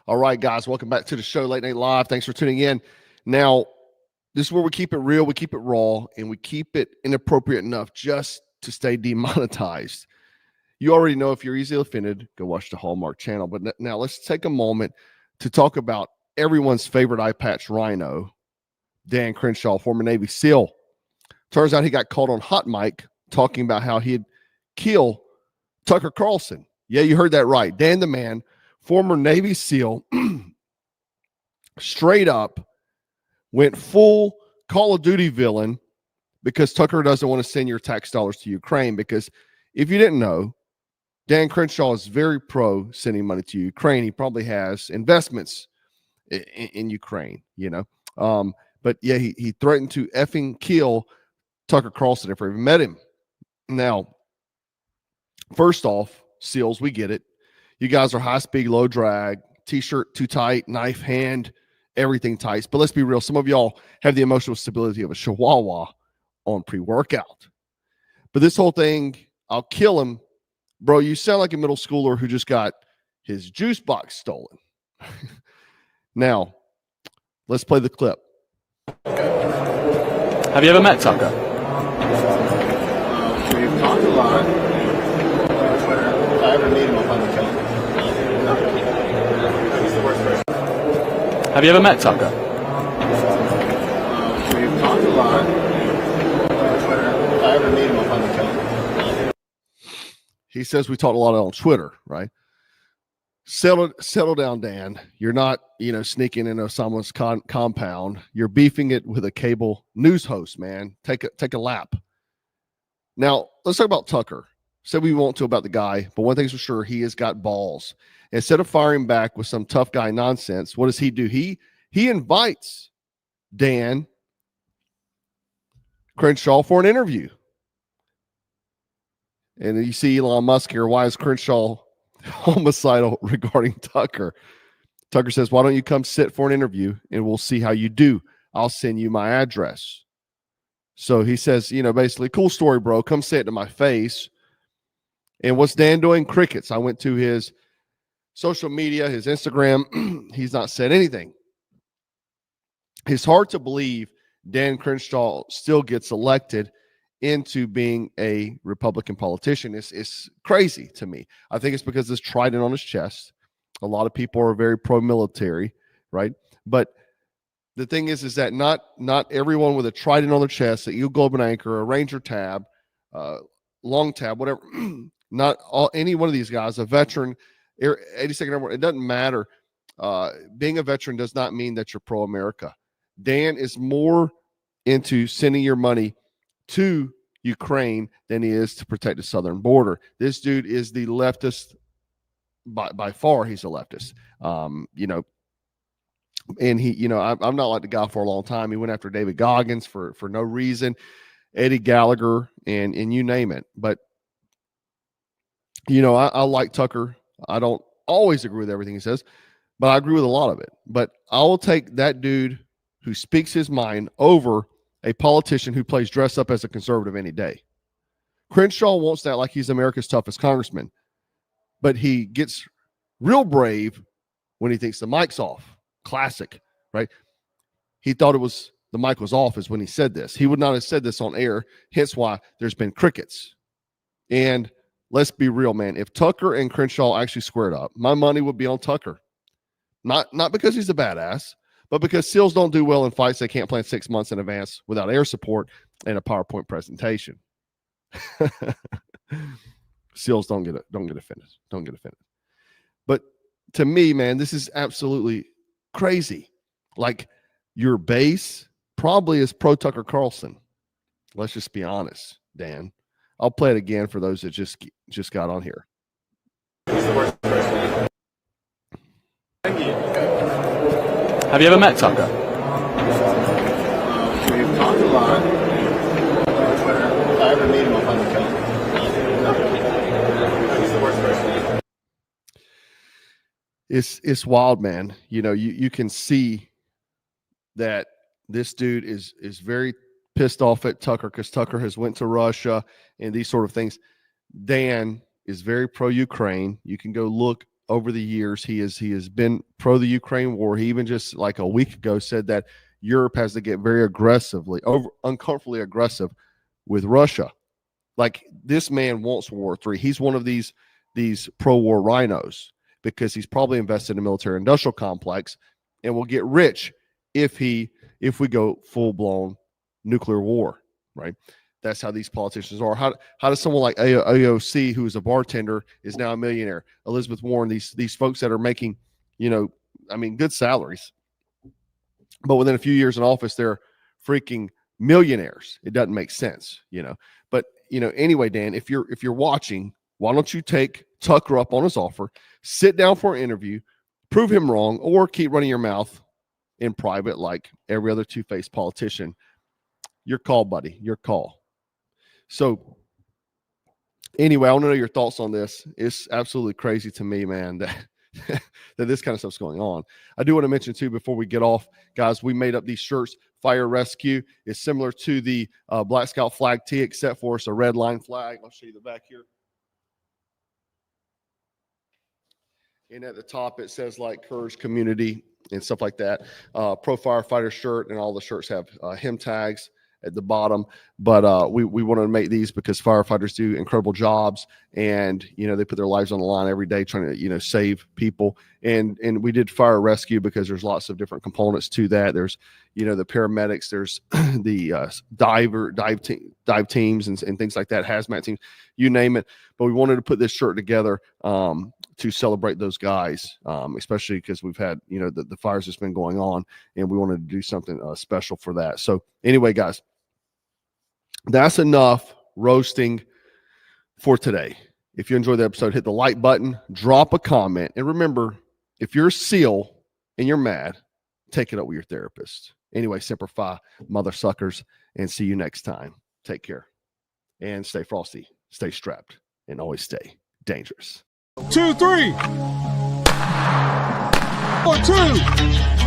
All right, guys, welcome back to the show, Late Night Live. Thanks for tuning in. Now, this is where we keep it real, we keep it raw, and we keep it inappropriate enough just to stay demonetized. You already know if you're easily offended, go watch the Hallmark channel. But now let's take a moment to talk about everyone's favorite eye patch rhino, Dan Crenshaw, former Navy SEAL. Turns out he got caught on hot mic talking about how he'd kill Tucker Carlson. Yeah, you heard that right. Dan the man, former Navy SEAL, straight up went full Call of Duty villain because Tucker doesn't want to send your tax dollars to Ukraine. Because if you didn't know, Dan Crenshaw is very pro sending money to Ukraine. He probably has investments in Ukraine, you know. But yeah, he threatened to effing kill Tucker Carlson if I ever met him. Now, first off, SEALs, we get it. You guys are high speed, low drag, t-shirt too tight, knife hand, everything tight. But let's be real. Some of y'all have the emotional stability of a chihuahua on pre-workout. But this whole thing, I'll kill him. Bro, you sound like a middle schooler who just got his juice box stolen. Now, let's play the clip. Have you ever met Tucker? We've talked a lot. If I ever meet him, I'll finally kill him. He's the worst person. Have you ever met Tucker? We've talked a lot. If I ever meet him, I'll finally kill him. He says we talked a lot on Twitter, right? Settle down, Dan. You're not, sneaking into someone's compound. You're beefing it with a cable news host, man. Take a lap. Now, let's talk about Tucker. Said we won't to about the guy, but one thing's for sure, he has got balls. Instead of firing back with some tough guy nonsense, what does he do? He invites Dan Crenshaw for an interview. And you see Elon Musk here. Why is Crenshaw homicidal regarding Tucker? Tucker says, why don't you come sit for an interview and we'll see how you do. I'll send you my address. So he says, basically, cool story, bro. Come say it to my face. And what's Dan doing? Crickets. I went to his social media, his Instagram. He's not said anything. It's hard to believe Dan Crenshaw still gets elected into being a Republican politician. It's crazy to me. I think it's because this trident on his chest. A lot of people are very pro-military, right? But the thing is that not everyone with a trident on their chest, an Eagle Globe and Anchor, a Ranger tab, long tab, whatever, any one of these guys, a veteran, 82nd Airborne, it doesn't matter. Being a veteran does not mean that you're pro-America. Dan is more into sending your money to Ukraine than he is to protect the southern border. This dude is the leftist by far. He's a leftist. And he, I'm not like the guy for a long time. He went after David Goggins for no reason, Eddie Gallagher, and you name it. But I like Tucker. I don't always agree with everything he says, but I agree with a lot of it. But I will take that dude who speaks his mind over a politician who plays dress up as a conservative any day. Crenshaw wants that like he's America's toughest congressman, but he gets real brave when he thinks the mic's off. Classic, right? He thought the mic was off is when he said this. He would not have said this on air, hence why there's been crickets. And let's be real, man. If Tucker and Crenshaw actually squared up, my money would be on Tucker. Not because he's a badass, but because SEALs don't do well in fights they can't plan 6 months in advance without air support and a PowerPoint presentation. SEALs don't get offended. Don't get offended. But to me, man, this is absolutely crazy. Like, your base probably is pro Tucker Carlson. Let's just be honest, Dan. I'll play it again for those that just got on here. He's the worst person. Thank you. Have you ever met Tucker? We've talked a lot. If I ever meet him, I'll finally kill him. He's the worst person. It's wild, man. You can see that this dude is very pissed off at Tucker because Tucker has went to Russia and these sort of things. Dan is very pro-Ukraine. You can go look over the years. He has been pro the Ukraine war. He even just like a week ago said that Europe has to get very uncomfortably aggressive with Russia. Like, this man wants World War III. He's one of these pro-war rhinos because he's probably invested in a military industrial complex and will get rich if we go full-blown nuclear war, right? That's how these politicians are. How does someone like AOC, who is a bartender, is now a millionaire? Elizabeth Warren, these folks that are making, good salaries, but within a few years in office, they're freaking millionaires. It doesn't make sense, But anyway, Dan, if you're watching, why don't you take Tucker up on his offer, sit down for an interview, prove him wrong, or keep running your mouth in private like every other two-faced politician? Your call, buddy. Your call. So anyway, I want to know your thoughts on this. It's absolutely crazy to me, man, that this kind of stuff's going on. I do want to mention too, before we get off, guys, we made up these shirts. Fire Rescue is similar to the Black Scout flag tee, except for it's a red line flag. I'll show you the back here. And at the top, it says like Courage Community and stuff like that. Pro Firefighter shirt, and all the shirts have hem tags at the bottom. But we wanted to make these because firefighters do incredible jobs, and they put their lives on the line every day trying to save people. And we did Fire Rescue because there's lots of different components to that. There's the paramedics, there's the dive teams and things like that, hazmat teams, you name it. But we wanted to put this shirt together to celebrate those guys, especially because we've had the fires that's been going on, and we wanted to do something special for that. So anyway, guys, that's enough roasting for today. If you enjoyed the episode, hit the like button, drop a comment, and remember, if you're a SEAL and you're mad, take it up with your therapist. Anyway, Semper Fi, mother suckers, and see you next time. Take care and stay frosty, stay strapped, and always stay dangerous. 2, 3. 4, 2.